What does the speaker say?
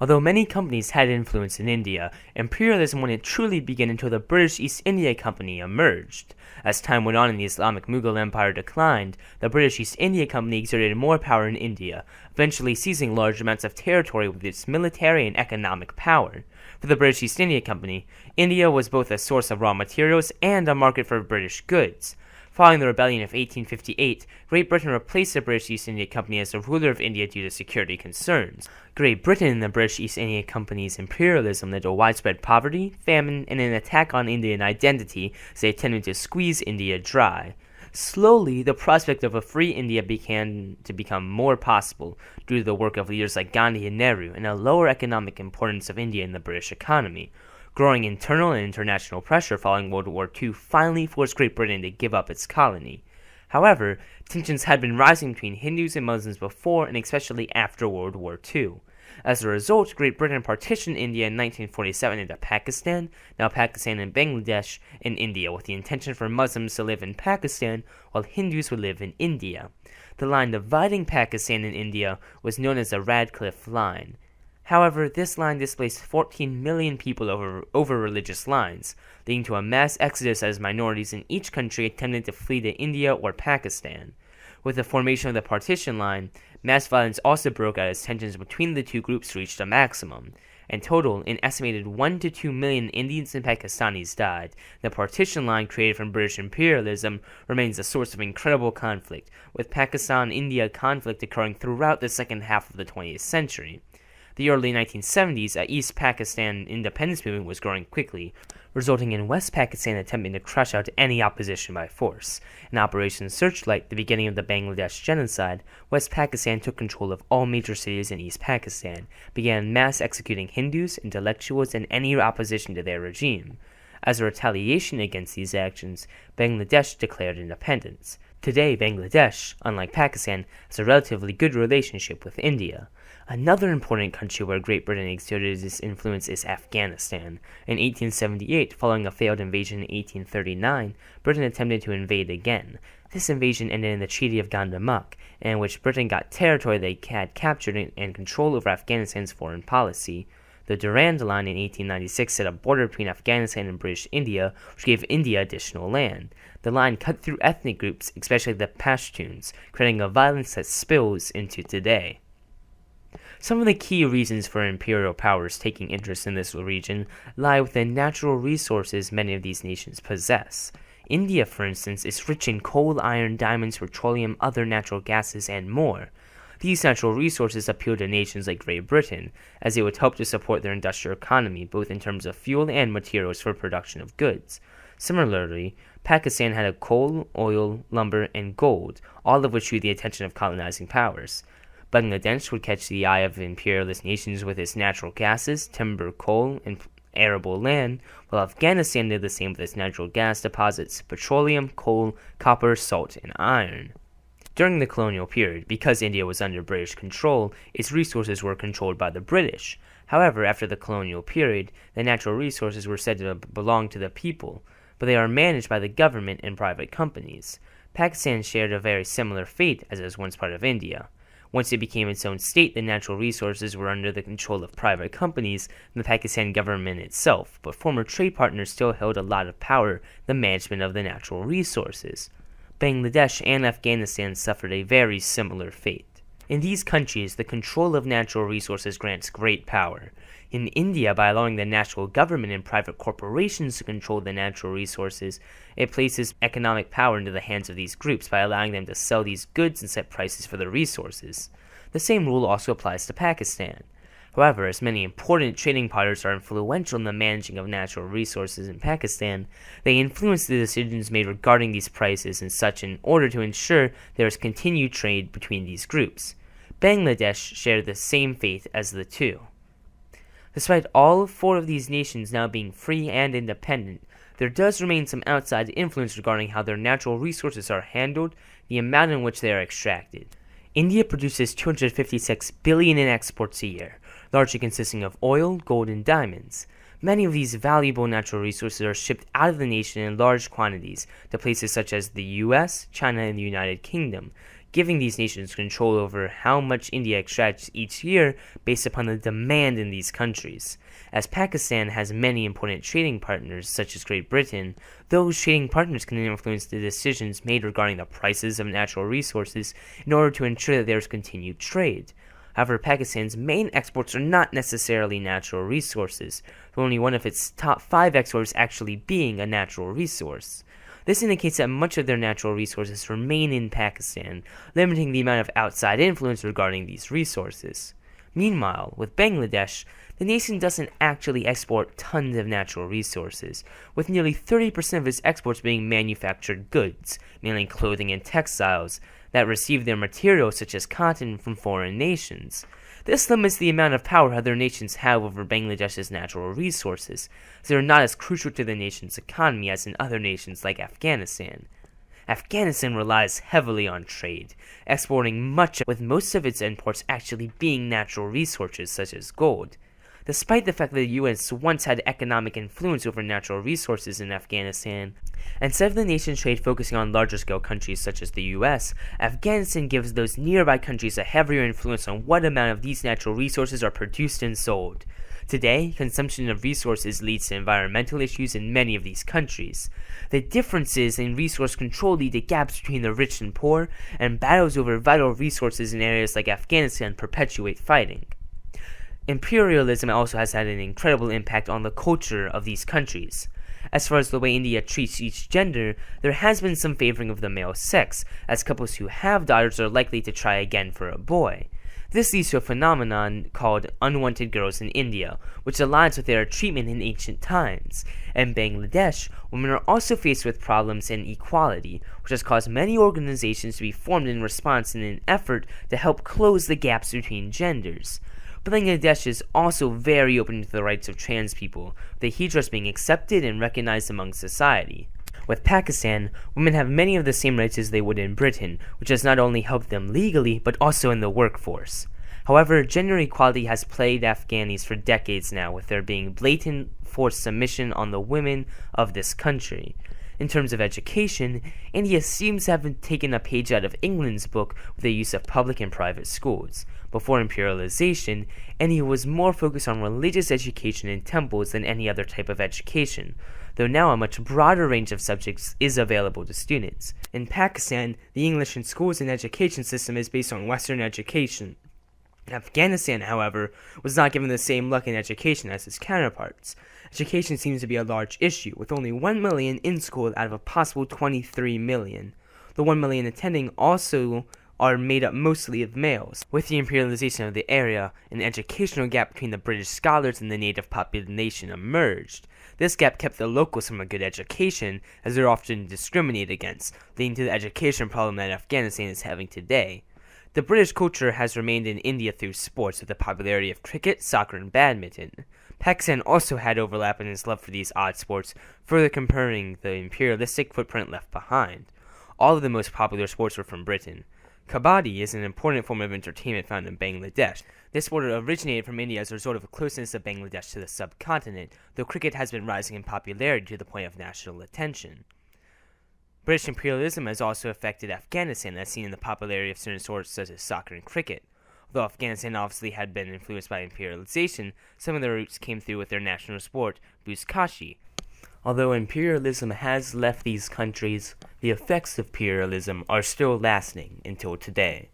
Although many companies had influence in India, imperialism wouldn't truly begin until the British East India Company emerged. As time went on and the Islamic Mughal Empire declined, the British East India Company exerted more power in India, eventually seizing large amounts of territory with its military and economic power. For the British East India Company, India was both a source of raw materials and a market for British goods. Following the rebellion of 1858, Great Britain replaced the British East India Company as the ruler of India due to security concerns. Great Britain and the British East India Company's imperialism led to widespread poverty, famine, and an attack on Indian identity as they attempted to squeeze India dry. Slowly, the prospect of a free India began to become more possible due to the work of leaders like Gandhi and Nehru and a lower economic importance of India in the British economy. Growing internal and international pressure following World War II finally forced Great Britain to give up its colony. However, tensions had been rising between Hindus and Muslims before and especially after World War II. As a result, Great Britain partitioned India in 1947 into Pakistan, now Pakistan and Bangladesh, and India, with the intention for Muslims to live in Pakistan while Hindus would live in India. The line dividing Pakistan and India was known as the Radcliffe Line. However, this line displaced 14 million people over religious lines, leading to a mass exodus as minorities in each country attempted to flee to India or Pakistan. With the formation of the partition line, mass violence also broke out as tensions between the two groups reached a maximum. In total, an estimated 1 to 2 million Indians and Pakistanis died. The partition line created from British imperialism remains a source of incredible conflict, with Pakistan-India conflict occurring throughout the second half of the 20th century. The early 1970s, a East Pakistan independence movement was growing quickly, resulting in West Pakistan attempting to crush out any opposition by force. In Operation Searchlight, the beginning of the Bangladesh genocide, West Pakistan took control of all major cities in East Pakistan, began mass executing Hindus, intellectuals, and any opposition to their regime. As a retaliation against these actions, Bangladesh declared independence. Today, Bangladesh, unlike Pakistan, has a relatively good relationship with India. Another important country where Great Britain exerted its influence is Afghanistan. In 1878, following a failed invasion in 1839, Britain attempted to invade again. This invasion ended in the Treaty of Gandamak, in which Britain got territory they had captured and control over Afghanistan's foreign policy. The Durand Line in 1896 set a border between Afghanistan and British India, which gave India additional land. The line cut through ethnic groups, especially the Pashtuns, creating a violence that spills into today. Some of the key reasons for imperial powers taking interest in this region lie with the natural resources many of these nations possess. India, for instance, is rich in coal, iron, diamonds, petroleum, other natural gases, and more. These natural resources appeal to nations like Great Britain, as they would help to support their industrial economy, both in terms of fuel and materials for production of goods. Similarly, Pakistan had coal, oil, lumber, and gold, all of which drew the attention of colonizing powers. Bangladesh would catch the eye of imperialist nations with its natural gases, timber, coal, and arable land, while Afghanistan did the same with its natural gas deposits, petroleum, coal, copper, salt, and iron. During the colonial period, because India was under British control, its resources were controlled by the British. However, after the colonial period, the natural resources were said to belong to the people, but they are managed by the government and private companies. Pakistan shared a very similar fate as it was once part of India. Once it became its own state, the natural resources were under the control of private companies and the Pakistan government itself, but former trade partners still held a lot of power in the management of the natural resources. Bangladesh and Afghanistan suffered a very similar fate. In these countries, the control of natural resources grants great power. In India, by allowing the national government and private corporations to control the natural resources, it places economic power into the hands of these groups by allowing them to sell these goods and set prices for the resources. The same rule also applies to Pakistan. However, as many important trading partners are influential in the managing of natural resources in Pakistan, they influence the decisions made regarding these prices and such in order to ensure there is continued trade between these groups. Bangladesh shared the same fate as the two. Despite all four of these nations now being free and independent, there does remain some outside influence regarding how their natural resources are handled, the amount in which they are extracted. India produces $256 billion in exports a year, largely consisting of oil, gold, and diamonds. Many of these valuable natural resources are shipped out of the nation in large quantities to places such as the US, China, and the United Kingdom, giving these nations control over how much India extracts each year based upon the demand in these countries. As Pakistan has many important trading partners, such as Great Britain, those trading partners can influence the decisions made regarding the prices of natural resources in order to ensure that there is continued trade. However, Pakistan's main exports are not necessarily natural resources, with only one of its top 5 exports actually being a natural resource. This indicates that much of their natural resources remain in Pakistan, limiting the amount of outside influence regarding these resources. Meanwhile, with Bangladesh, the nation doesn't actually export tons of natural resources, with nearly 30% of its exports being manufactured goods, mainly clothing and textiles, that receive their materials such as cotton from foreign nations. This limits the amount of power other nations have over Bangladesh's natural resources, as they are not as crucial to the nation's economy as in other nations like Afghanistan. Afghanistan relies heavily on trade, exporting much, with most of its imports actually being natural resources such as gold. Despite the fact that the US once had economic influence over natural resources in Afghanistan, instead of the nation's trade focusing on larger-scale countries such as the US, Afghanistan gives those nearby countries a heavier influence on what amount of these natural resources are produced and sold. Today, consumption of resources leads to environmental issues in many of these countries. The differences in resource control lead to gaps between the rich and poor, and battles over vital resources in areas like Afghanistan perpetuate fighting. Imperialism also has had an incredible impact on the culture of these countries. As far as the way India treats each gender, there has been some favoring of the male sex, as couples who have daughters are likely to try again for a boy. This leads to a phenomenon called unwanted girls in India, which aligns with their treatment in ancient times. In Bangladesh, women are also faced with problems in equality, which has caused many organizations to be formed in response in an effort to help close the gaps between genders. Bangladesh is also very open to the rights of trans people, with the hijras being accepted and recognized among society. With Pakistan, women have many of the same rights as they would in Britain, which has not only helped them legally, but also in the workforce. However, gender equality has plagued Afghanis for decades now, with there being blatant forced submission on the women of this country. In terms of education, India seems to have taken a page out of England's book with the use of public and private schools. Before imperialization, India was more focused on religious education in temples than any other type of education, though now a much broader range of subjects is available to students. In Pakistan, the English in schools and education system is based on Western education. Afghanistan, however, was not given the same luck in education as its counterparts. Education seems to be a large issue, with only 1 million in school out of a possible 23 million. The 1 million attending also are made up mostly of males. With the imperialization of the area, an educational gap between the British scholars and the native population emerged. This gap kept the locals from a good education, as they're often discriminated against, leading to the education problem that Afghanistan is having today. The British culture has remained in India through sports, with the popularity of cricket, soccer, and badminton. Pakistan also had overlap in its love for these odd sports, further comparing the imperialistic footprint left behind. All of the most popular sports were from Britain. Kabaddi is an important form of entertainment found in Bangladesh. This sport originated from India as a result of the closeness of Bangladesh to the subcontinent, though cricket has been rising in popularity to the point of national attention. British imperialism has also affected Afghanistan, as seen in the popularity of certain sports such as soccer and cricket. Although Afghanistan obviously had been influenced by imperialization, some of their roots came through with their national sport, buzkashi. Although imperialism has left these countries, the effects of imperialism are still lasting until today.